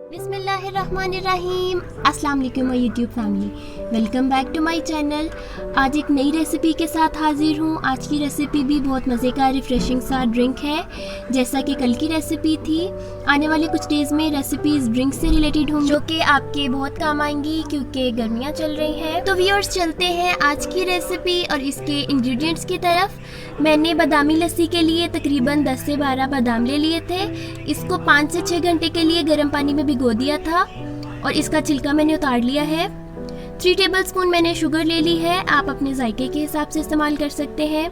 बिस्मिल्लाहिर्रहमानिर्रहीम। अस्सलाम वालेकुम my YouTube family, welcome back to my channel. आज एक नई रेसिपी के साथ हाजिर हूँ। आज की रेसिपी भी बहुत मज़े का रिफ़्रेशिंग सा ड्रिंक है, जैसा कि कल की रेसिपी थी। आने वाले कुछ डेज़ में रेसिपीज़ ड्रिंक से रिलेटेड होंगी जो कि आपके बहुत काम आएंगी क्योंकि गर्मियाँ चल रही हैं। तो व्यूअर्स, चलते हैं आज की रेसिपी और इसके इंग्रेडिएंट्स की तरफ। मैंने बादामी लस्सी के लिए तकरीबन 10 से 12 बादाम ले लिए थे। इसको 5 से 6 घंटे के लिए गर्म पानी में भिगो दिया था और इसका छिलका मैंने उतार लिया है। 3 टेबलस्पून मैंने शुगर ले ली है, आप अपने जायके के हिसाब से इस्तेमाल कर सकते हैं।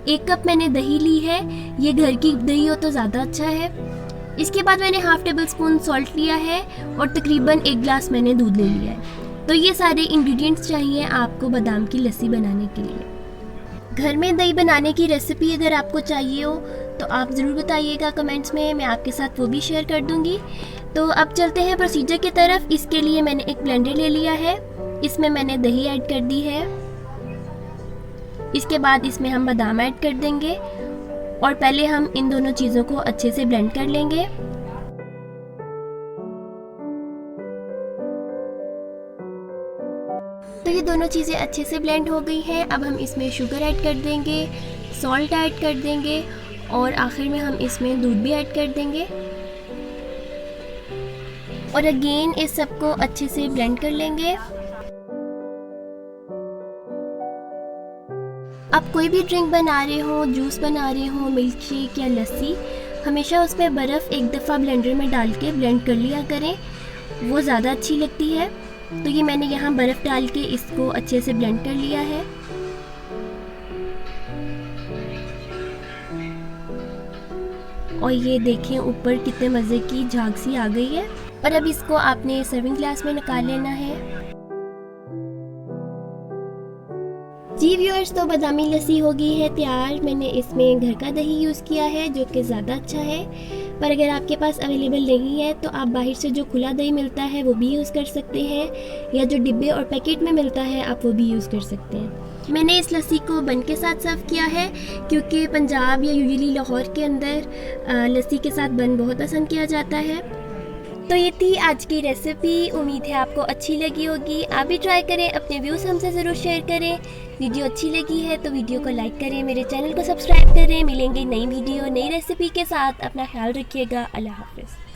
1 कप मैंने दही ली है, ये घर की दही हो तो ज़्यादा अच्छा है। इसके बाद मैंने हाफ टेबलस्पून सॉल्ट लिया है और तकरीबन 1 गिलास मैंने दूध ले लिया है। तो ये सारे इंग्रेडिएंट्स चाहिए आपको बादाम की लस्सी बनाने के लिए। घर में दही बनाने की रेसिपी अगर आपको चाहिए हो तो आप ज़रूर बताइएगा कमेंट्स में, मैं आपके साथ वो भी शेयर कर दूंगी। तो अब चलते हैं प्रोसीजर की तरफ। इसके लिए मैंने एक ब्लेंडर ले लिया है, इसमें मैंने दही ऐड कर दी है। इसके बाद इसमें हम बादाम ऐड कर देंगे और पहले हम इन दोनों चीज़ों को अच्छे से ब्लेंड कर लेंगे। तो ये दोनों चीज़ें अच्छे से ब्लेंड हो गई हैं। अब हम इसमें शुगर ऐड कर देंगे, सॉल्ट ऐड कर देंगे और आखिर में हम इसमें दूध भी ऐड कर देंगे और अगेन इस सबको अच्छे से ब्लेंड कर लेंगे। आप कोई भी ड्रिंक बना रहे हो, जूस बना रहे हो, मिल्क शेक या लस्सी, हमेशा उसमें बर्फ़ एक दफ़ा ब्लेंडर में डाल के ब्लेंड कर लिया करें, वो ज़्यादा अच्छी लगती है। तो ये मैंने यहाँ बर्फ़ डाल के इसको अच्छे से ब्लेंड कर लिया है। और ये देखें ऊपर कितने मज़े की झाग सी आ गई है। और अब इसको आपने सर्विंग ग्लास में निकाल लेना है। जी व्यूअर्स, तो बादामी लस्सी हो गई है तैयार। मैंने इसमें घर का दही यूज़ किया है जो कि ज़्यादा अच्छा है, पर अगर आपके पास अवेलेबल नहीं है तो आप बाहर से जो खुला दही मिलता है वो भी यूज़ कर सकते हैं, या जो डिब्बे और पैकेट में मिलता है आप वो भी यूज़ कर सकते हैं। मैंने इस लस्सी को बन के साथ सर्व किया है क्योंकि पंजाब या यूजुअली लाहौर के अंदर लस्सी के साथ बन बहुत पसंद किया जाता है। तो ये थी आज की रेसिपी, उम्मीद है आपको अच्छी लगी होगी। आप भी ट्राई करें, अपने व्यूज़ हमसे ज़रूर शेयर करें। वीडियो अच्छी लगी है तो वीडियो को लाइक करें, मेरे चैनल को सब्सक्राइब करें। मिलेंगे नई वीडियो नई रेसिपी के साथ। अपना ख्याल रखिएगा। अल्लाह हाफ़िज़।